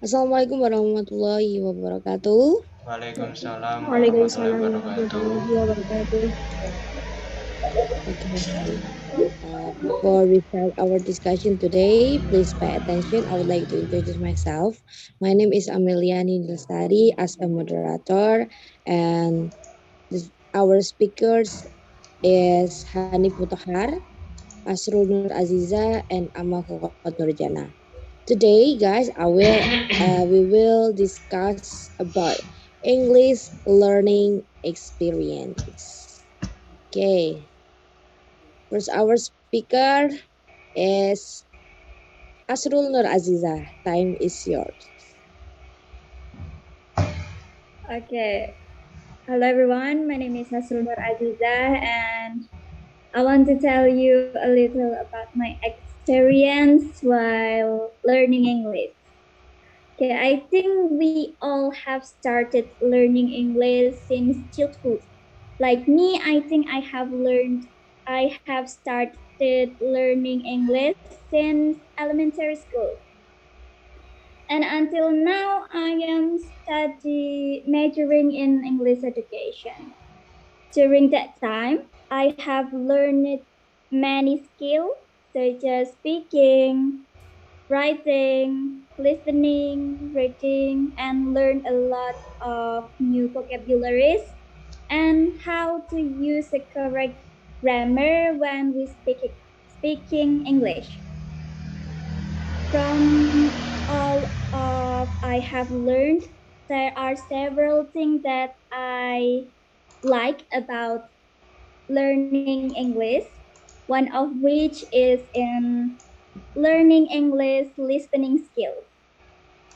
Assalamualaikum warahmatullahi wabarakatuh. Waalaikumsalam warahmatullahi Waalaikumsalam wabarakatuh. warahmatullahi wabarakatuh. Okay. Before we start our discussion today, please pay attention. I would like to introduce myself. My name is Amelia Lestari as a moderator, and our speakers is Hanif Muthohhar, Asrul Nur Azizah, and Amma Huqot Jannah. Today, guys, we will discuss about English learning experience. Okay, first our speaker is Asrul Nur Azizah. Time is yours. Okay. Hello everyone. My name is Asrul Nur Azizah and I want to tell you a little about my experience while learning English. Okay, I think we all have started learning English since childhood. Like me, I think I have started learning English since elementary school. And until now, I am majoring in English education. During that time, I have learned many skills such as speaking, writing, listening, reading, and learned a lot of new vocabularies and how to use the correct grammar when speaking English. From all of I have learned, there are several things that I like about learning English. One of which is in learning English listening skills.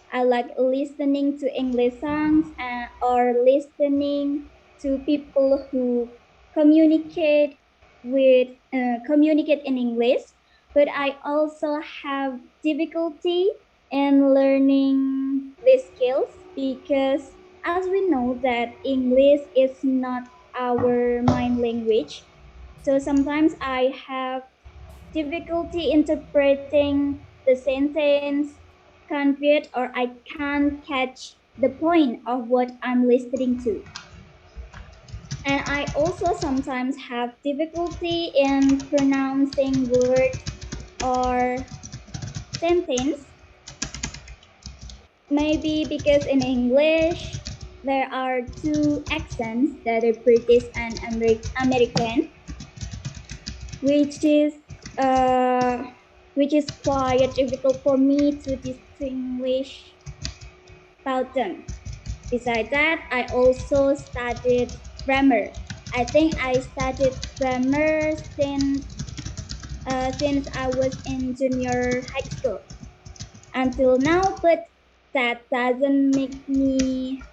I like listening to English songs or listening to people who communicate communicate in English. But I also have difficulty in learning these skills because, as we know, that English is not our main language. So sometimes I have difficulty interpreting the sentence, convert, or I can't catch the point of what I'm listening to. And I also sometimes have difficulty in pronouncing words or sentence. Maybe because in English there are two accents that are British and American, which is uh, which is quite difficult for me to distinguish about them. Besides that, I also studied grammar. I think I studied grammar since I was in junior high school until now, but that doesn't make me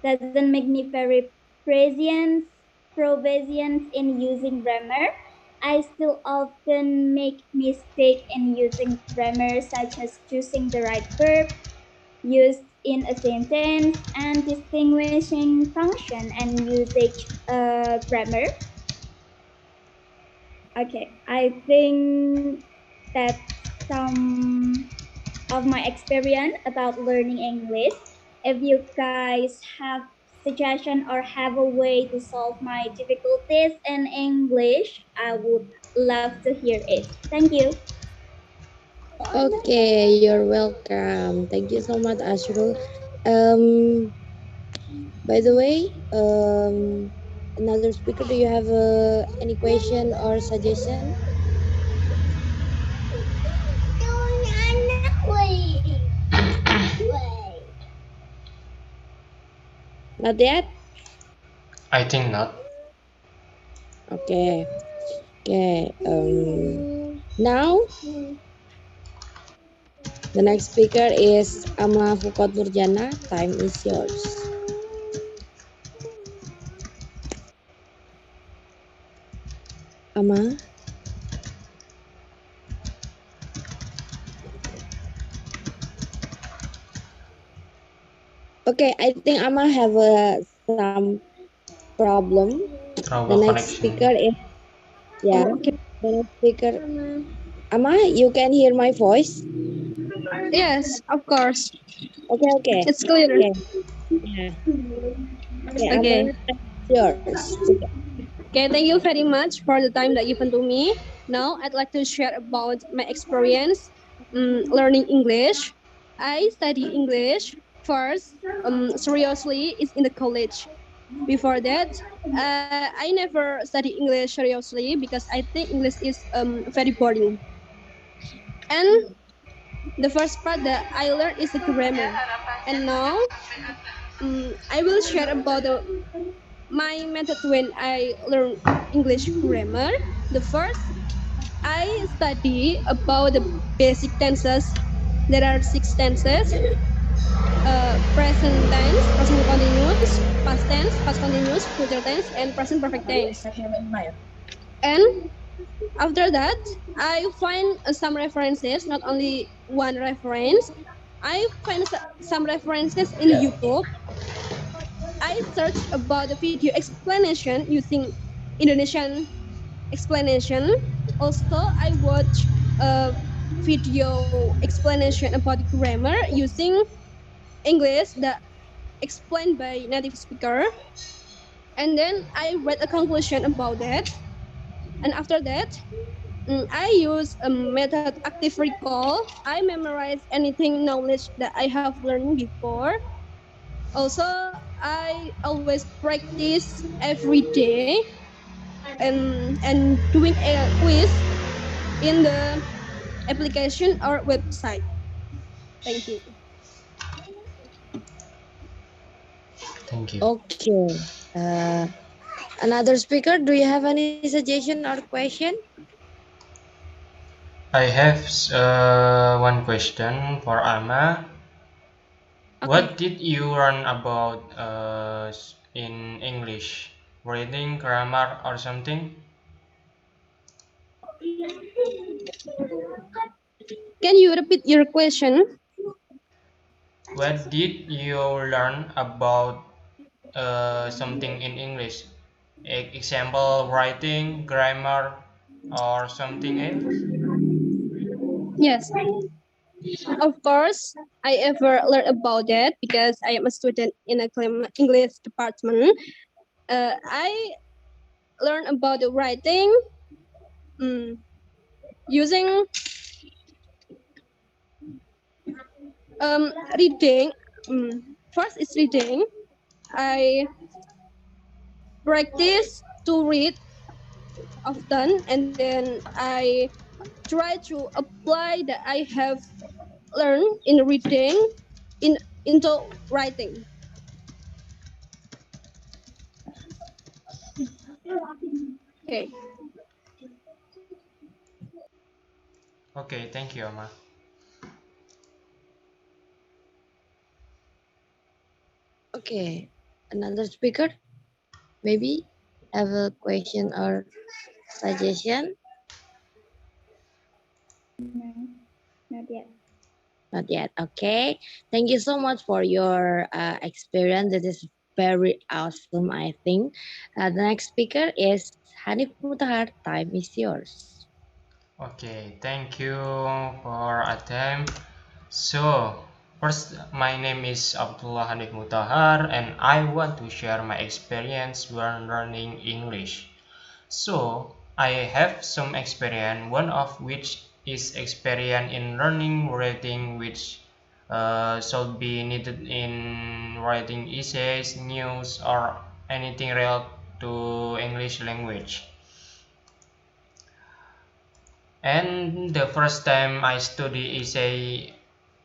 very prescient proficient in using grammar. I still often make mistake in using grammar, such as choosing the right verb used in a sentence and distinguishing function and usage grammar. Okay, I think that's some of my experience about learning English. If you guys have suggestion or have a way to solve my difficulties in English, I would love to hear it. Thank you. Okay, you're welcome. Thank you so much, Asrul. Um, by the way, another speaker, do you have any question or suggestion? Not yet. I think not. Okay. Okay. Now the next speaker is Amma Huqot Jannah. Time is yours. Amma. Okay, I think Amma have some problem. The Trouble next speaker connection. is, yeah. Okay. The next speaker, Amma, you can hear my voice. Yes, of course. Okay, okay. It's clear. Okay. Yeah. Okay, Okay. Amma, time is yours. Okay, thank you very much for the time that you given to me. Now, I'd like to share about my experience learning English. I study English first, seriously, is in the college. Before that, I never study English seriously because I think English is very boring. And the first part that I learned is the grammar. And now, I will share about my method when I learn English grammar. The first, I study about the basic tenses. There are six tenses: present tense, present continuous, past continuous, future tense, and present perfect tense. And after that, I find some references, not only one reference. I find some references in YouTube. I search about the video explanation using Indonesian explanation. Also, I watch a video explanation about grammar using English that explained by native speaker. And then I read a conclusion about that. And after that, I use a method active recall. I memorize anything knowledge that I have learned before. Also, I always practice every day and doing a quiz in the application or website. Thank you. Thank you. Okay. Another speaker, do you have any suggestion or question? I have one question for Amma. Okay. What did you learn about in English? Reading, grammar, or something? Can you repeat your question? What did you learn about something in English? Example, writing, grammar, or something else? Yes, of course. I ever learned about that because I am a student in a English department. I learned about the writing um, using reading. First is reading. I practice to read often, and then I try to apply that I have learned in reading in into writing. Okay. Okay, thank you, Amma. Okay. Another speaker, maybe have a question or suggestion? No, not yet. Not yet. Okay. Thank you so much for your experience. This is very awesome, I think. The next speaker is Hanif Muthohhar. Time is yours. Okay, thank you for a time. So, first, my name is Abdullah Hanif Muthohhar, and I want to share my experience when learning English. So, I have some experience, one of which is experience in learning writing, which should be needed in writing essays, news, or anything related to English language. And the first time I study essay,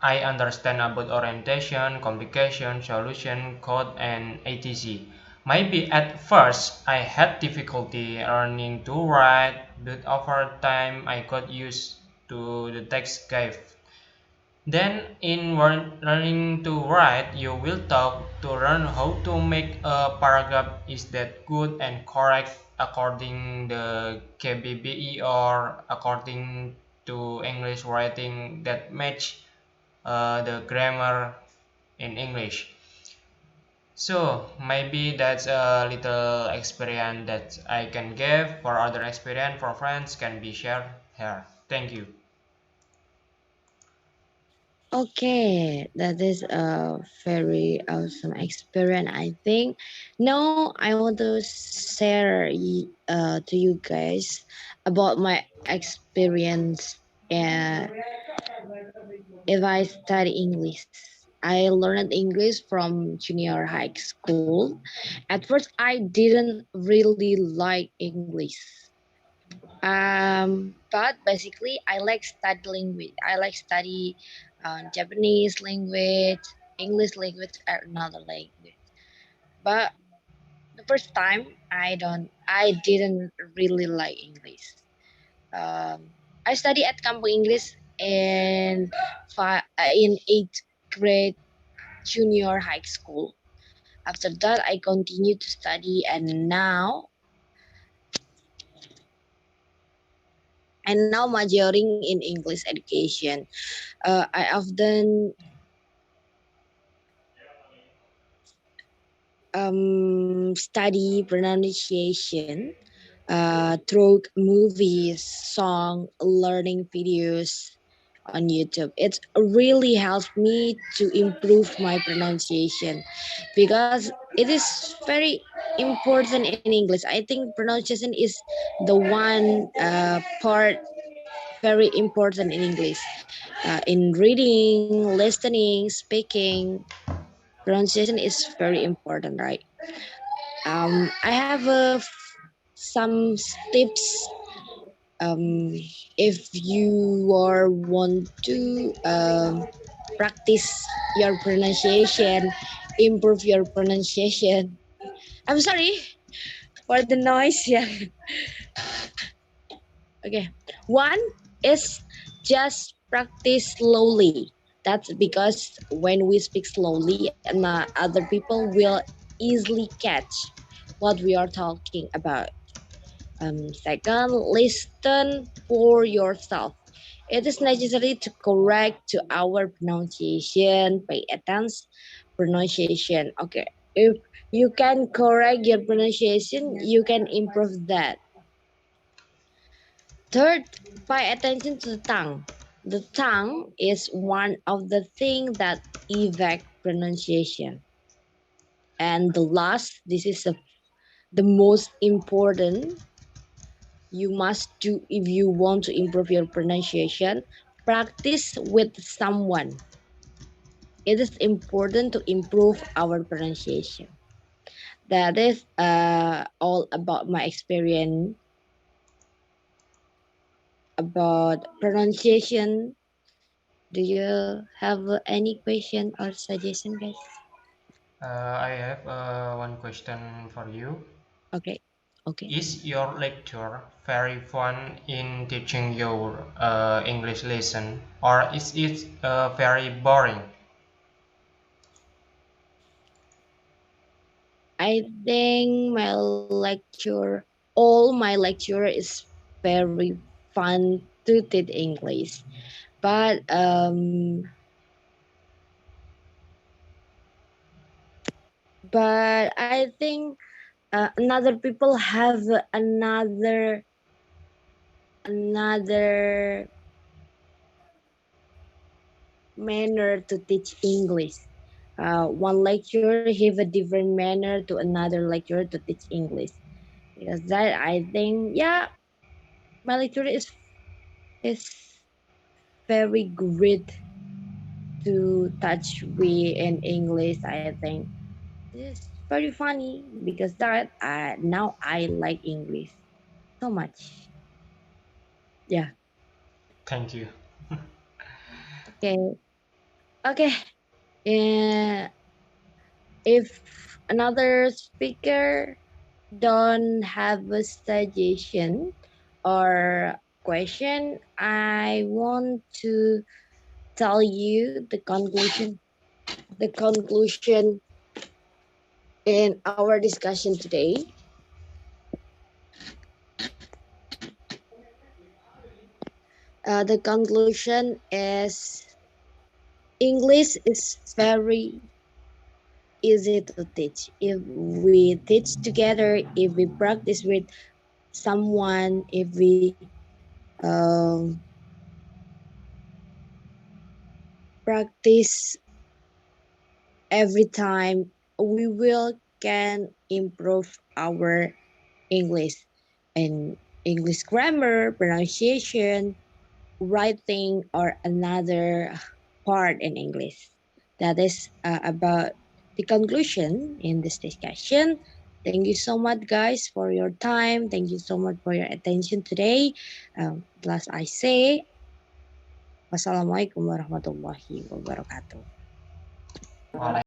I understand about orientation, complication, solution, code, and etc. Maybe at first I had difficulty learning to write, but over time I got used to the text guide. Then in learning to write, you will talk to learn how to make a paragraph is that good and correct according the KBBE or according to English writing that match the grammar in English. So maybe that's a little experience that I can give. For other experience for friends can be shared here. Thank you. Okay, that is a very awesome experience, I think. Now, I want to share to you guys about my experience if I study English. I learned English from junior high school. At first, I didn't really like English. But basically, I like study language. I like study Japanese language, English language, or another language. But the first time, I didn't really like English. I study at Kampung English in in eighth grade junior high school. After that, I continued to study, and now majoring in English education. I often study pronunciation through movies, song, learning videos on YouTube. It really helps me to improve my pronunciation because it is very important in English. I think pronunciation is the one part very important in English. In reading, listening, speaking, pronunciation is very important, right? I have some tips. If you are want to practice your pronunciation, improve your pronunciation. I'm sorry for the noise. Yeah. Okay. One is just practice slowly. That's because when we speak slowly, other people will easily catch what we are talking about. Second, listen for yourself. It is necessary to correct to our pronunciation. Pay attention pronunciation. Okay. If you can correct your pronunciation, you can improve that. Third, pay attention to the tongue. The tongue is one of the things that affect pronunciation. And the last, this is the most important you must do if you want to improve your pronunciation. Practice with someone. It is important to improve our pronunciation. That is all about my experience about pronunciation. Do you have any question or suggestion, guys? I have one question for you. Okay. Okay. Is your lecture very fun in teaching your English lesson, or is it very boring? I think my lecture, all my lecture is very fun to teach English. But I think another people have another manner to teach English. One lecturer have a different manner to another lecturer to teach English. Because that I think, yeah, my lecturer is very great to touch we in English. I think it's very funny because that now I like English so much. Yeah. Thank you. Okay. Okay. Uh, if another speaker don't have a suggestion or question, I want to tell you the conclusion. The conclusion in our discussion today. The conclusion is English is very easy to teach. If we teach together, if we practice with someone, if we um, practice every time, we will can improve our English and English grammar, pronunciation, writing, or another part in English. That is about the conclusion in this discussion. Thank you so much, guys, for your time. Thank you so much for your attention today. Last I say, wassalamualaikum warahmatullahi wabarakatuh. Waalaikumsalam